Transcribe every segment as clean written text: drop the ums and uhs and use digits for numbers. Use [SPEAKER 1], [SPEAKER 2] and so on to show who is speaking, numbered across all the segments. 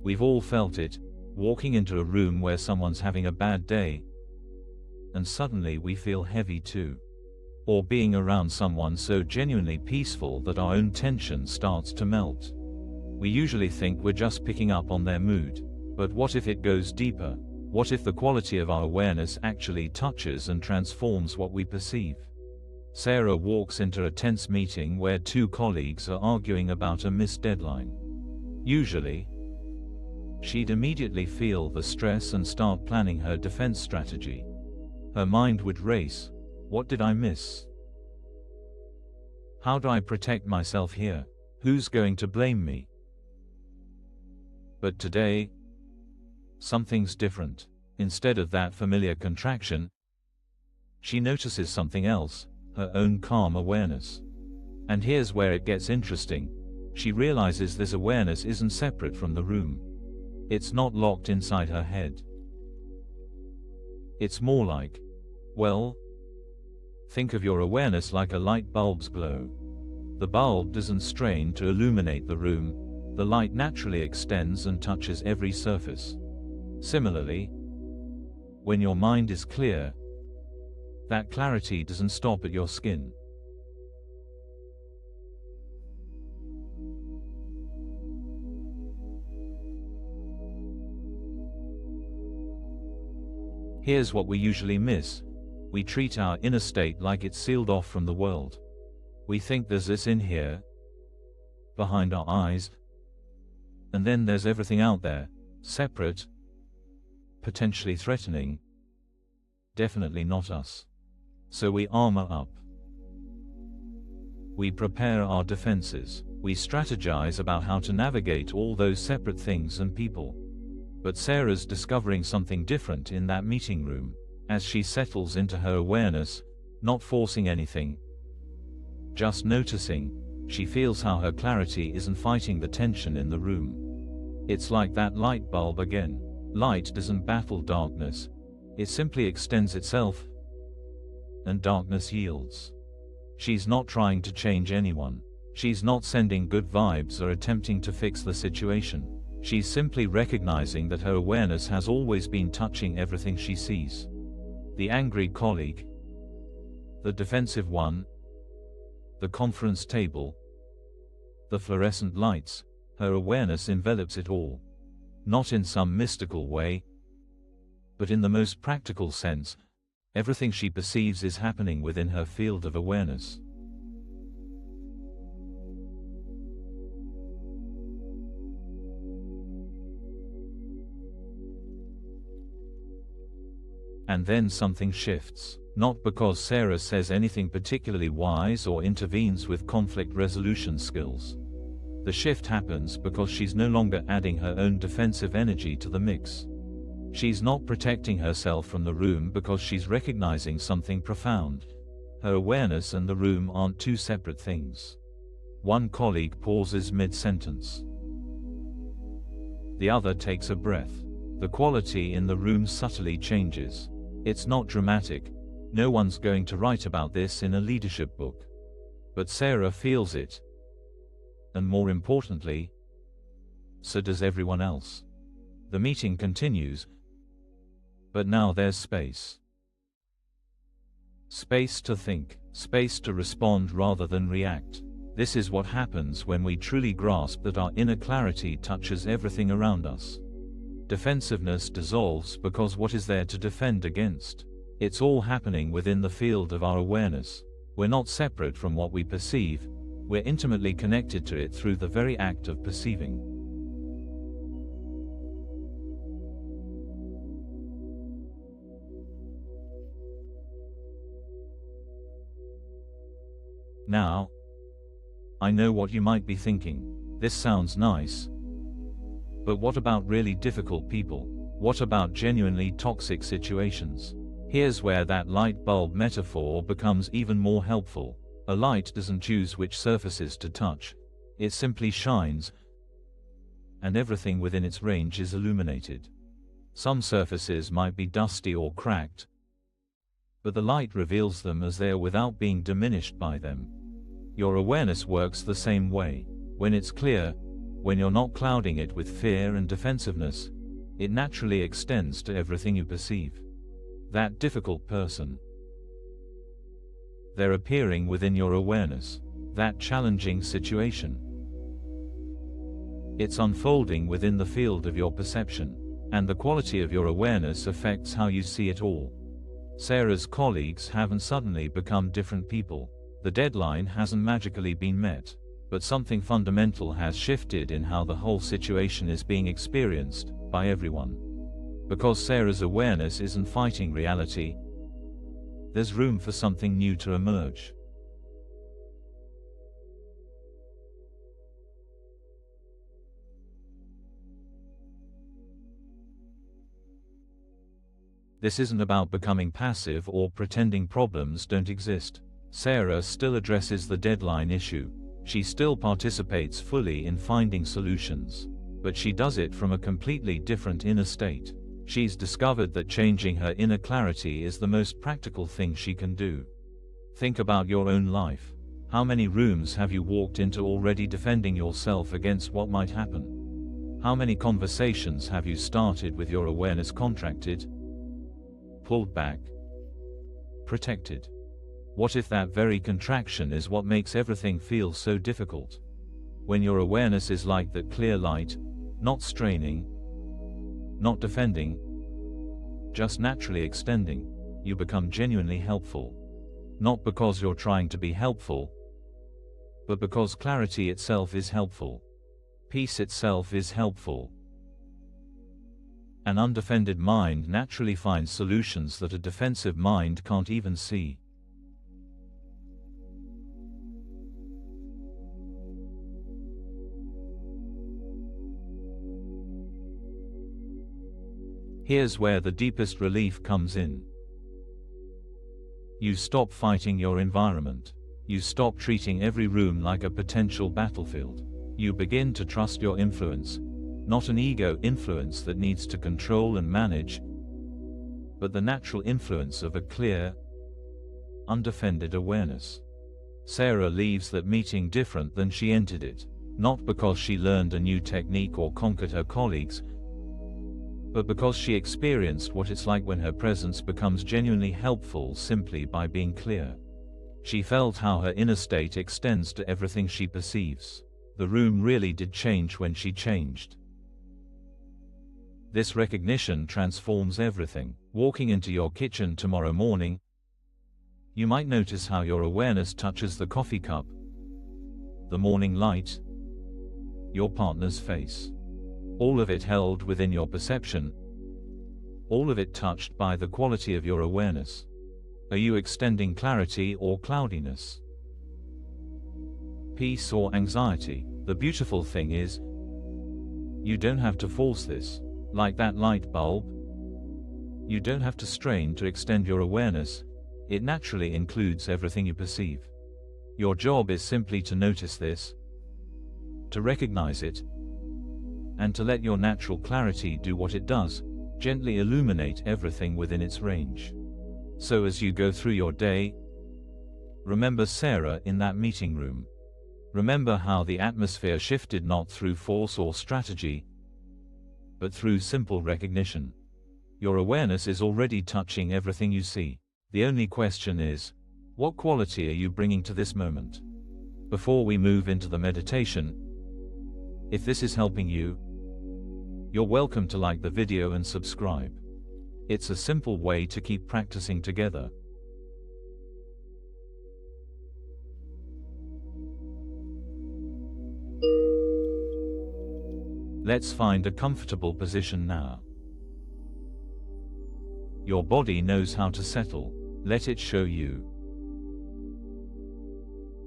[SPEAKER 1] We've all felt it, walking into a room where someone's having a bad day, and suddenly we feel heavy too. Or being around someone so genuinely peaceful that our own tension starts to melt. We usually think we're just picking up on their mood. But what if it goes deeper? What if the quality of our awareness actually touches and transforms what we perceive? Sarah walks into a tense meeting where two colleagues are arguing about a missed deadline. Usually, she'd immediately feel the stress and start planning her defense strategy. Her mind would race. What did I miss? How do I protect myself here? Who's going to blame me? But today, something's different. Instead of that familiar contraction, she notices something else, her own calm awareness. And here's where it gets interesting. She realizes this awareness isn't separate from the room. It's not locked inside her head. It's more like, well, think of your awareness like a light bulb's glow. The bulb doesn't strain to illuminate the room. The light naturally extends and touches every surface. Similarly, when your mind is clear, that clarity doesn't stop at your skin. Here's what we usually miss. We treat our inner state like it's sealed off from the world. We think there's this in here, behind our eyes, and then there's everything out there, separate, potentially threatening, definitely not us. So we armor up. We prepare our defenses. We strategize about how to navigate all those separate things and people. But Sarah's discovering something different in that meeting room. As she settles into her awareness, not forcing anything, just noticing, she feels how her clarity isn't fighting the tension in the room. It's like that light bulb again. Light doesn't battle darkness. It simply extends itself, and darkness yields. She's not trying to change anyone. She's not sending good vibes or attempting to fix the situation. She's simply recognizing that her awareness has always been touching everything she sees. The angry colleague, the defensive one, the conference table, the fluorescent lights. Her awareness envelops it all. Not in some mystical way, but in the most practical sense. Everything she perceives is happening within her field of awareness. And then something shifts. Not because Sarah says anything particularly wise or intervenes with conflict resolution skills. The shift happens because she's no longer adding her own defensive energy to the mix. She's not protecting herself from the room because she's recognizing something profound. Her awareness and the room aren't two separate things. One colleague pauses mid-sentence. The other takes a breath. The quality in the room subtly changes. It's not dramatic. No one's going to write about this in a leadership book. But Sarah feels it. And more importantly, so does everyone else. The meeting continues. But now there's space. Space to think, space to respond rather than react. This is what happens when we truly grasp that our inner clarity touches everything around us. Defensiveness dissolves because what is there to defend against? It's all happening within the field of our awareness. We're not separate from what we perceive. We're intimately connected to it through the very act of perceiving. Now, I know what you might be thinking. This sounds nice. But what about really difficult people? What about genuinely toxic situations? Here's where that light bulb metaphor becomes even more helpful. A light doesn't choose which surfaces to touch. It simply shines, and everything within its range is illuminated. Some surfaces might be dusty or cracked, but the light reveals them as they are without being diminished by them. Your awareness works the same way. When it's clear, When you're not clouding it with fear and defensiveness, it naturally extends to everything you perceive. That difficult person. They're appearing within your awareness. That challenging situation. It's unfolding within the field of your perception, and the quality of your awareness affects how you see it all. Sarah's colleagues haven't suddenly become different people. The deadline hasn't magically been met, but something fundamental has shifted in how the whole situation is being experienced by everyone. Because Sarah's awareness isn't fighting reality, there's room for something new to emerge. This isn't about becoming passive or pretending problems don't exist. Sarah still addresses the deadline issue. She still participates fully in finding solutions. But she does it from a completely different inner state. She's discovered that changing her inner clarity is the most practical thing she can do. Think about your own life. How many rooms have you walked into already defending yourself against what might happen? How many conversations have you started with your awareness contracted, pulled back, protected? What if that very contraction is what makes everything feel so difficult? When your awareness is like that clear light, not straining, not defending, just naturally extending, you become genuinely helpful. Not because you're trying to be helpful, but because clarity itself is helpful. Peace itself is helpful. An undefended mind naturally finds solutions that a defensive mind can't even see. Here's where the deepest relief comes in. You stop fighting your environment. You stop treating every room like a potential battlefield. You begin to trust your influence, not an ego influence that needs to control and manage, but the natural influence of a clear, undefended awareness. Sarah leaves that meeting different than she entered it, not because she learned a new technique or conquered her colleagues, but because she experienced what it's like when her presence becomes genuinely helpful simply by being clear. She felt how her inner state extends to everything she perceives. The room really did change when she changed. This recognition transforms everything. Walking into your kitchen tomorrow morning, you might notice how your awareness touches the coffee cup, the morning light, your partner's face. All of it held within your perception, all of it touched by the quality of your awareness. Are you extending clarity or cloudiness? Peace or anxiety? The beautiful thing is, you don't have to force this. Like that light bulb, you don't have to strain to extend your awareness. It naturally includes everything you perceive. Your job is simply to notice this, to recognize it, and to let your natural clarity do what it does, gently illuminate everything within its range. So as you go through your day, remember Sarah in that meeting room. Remember how the atmosphere shifted not through force or strategy, but through simple recognition. Your awareness is already touching everything you see. The only question is, what quality are you bringing to this moment? Before we move into the meditation, if this is helping you, you're welcome to like the video and subscribe. It's a simple way to keep practicing together. Let's find a comfortable position now. Your body knows how to settle. Let it show you.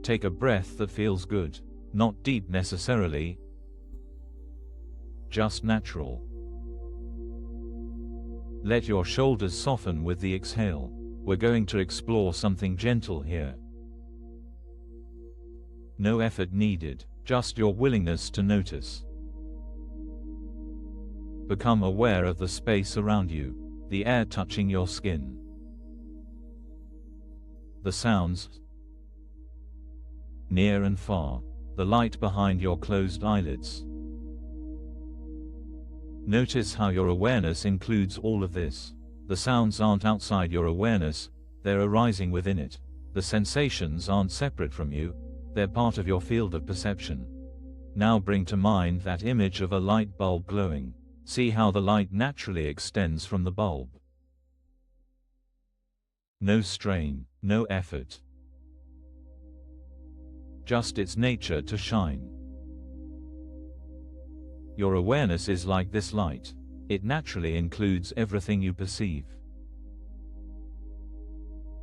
[SPEAKER 1] Take a breath that feels good. Not deep necessarily, just natural. Let your shoulders soften with the exhale. We're going to explore something gentle here. No effort needed, just your willingness to notice. Become aware of the space around you, the air touching your skin, the sounds near and far, the light behind your closed eyelids. Notice how your awareness includes all of this. The sounds aren't outside your awareness, they're arising within it. The sensations aren't separate from you, they're part of your field of perception. Now bring to mind that image of a light bulb glowing. See how the light naturally extends from the bulb. No strain, no effort. Just its nature to shine. Your awareness is like this light. It naturally includes everything you perceive.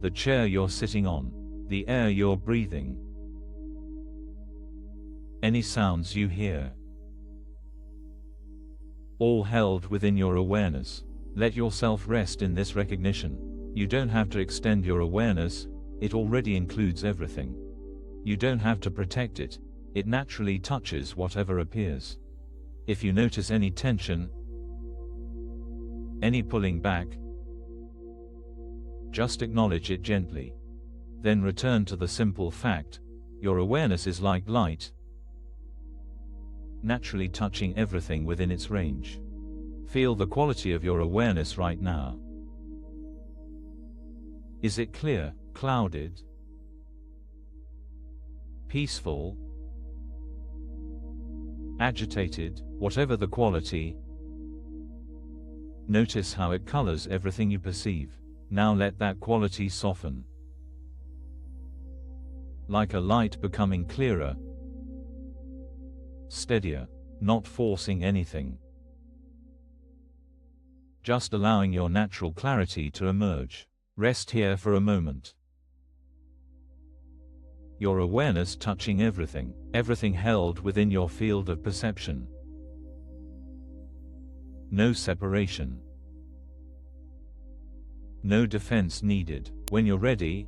[SPEAKER 1] The chair you're sitting on, the air you're breathing, any sounds you hear, all held within your awareness. Let yourself rest in this recognition. You don't have to extend your awareness, it already includes everything. You don't have to protect it, it naturally touches whatever appears. If you notice any tension, any pulling back, just acknowledge it gently. Then return to the simple fact, your awareness is like light, naturally touching everything within its range. Feel the quality of your awareness right now. Is it clear, clouded, peaceful, agitated, whatever the quality? Notice how it colors everything you perceive. Now let that quality soften. Like a light becoming clearer, steadier, not forcing anything. Just allowing your natural clarity to emerge. Rest here for a moment. Your awareness touching everything, everything held within your field of perception. No separation. No defense needed. When you're ready,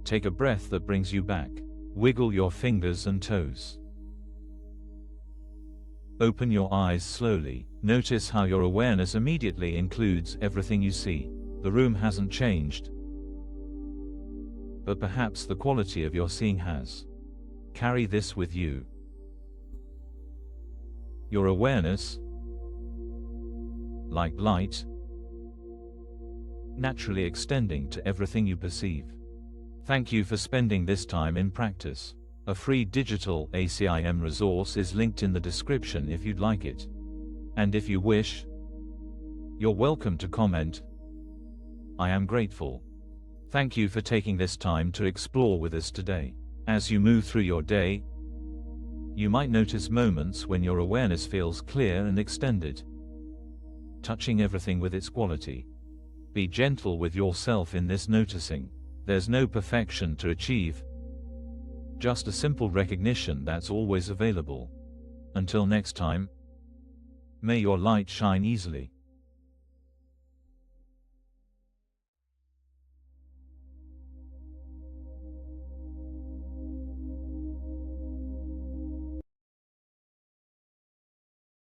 [SPEAKER 1] take a breath that brings you back. Wiggle your fingers and toes. Open your eyes slowly. Notice how your awareness immediately includes everything you see. The room hasn't changed, but perhaps the quality of your seeing has. Carry this with you. Your awareness, like light, naturally extending to everything you perceive. Thank you for spending this time in practice. A free digital ACIM resource is linked in the description if you'd like it. And if you wish, you're welcome to comment. I am grateful. Thank you for taking this time to explore with us today. As you move through your day, you might notice moments when your awareness feels clear and extended, touching everything with its quality. Be gentle with yourself in this noticing. There's no perfection to achieve, just a simple recognition that's always available. Until next time, may your light shine easily.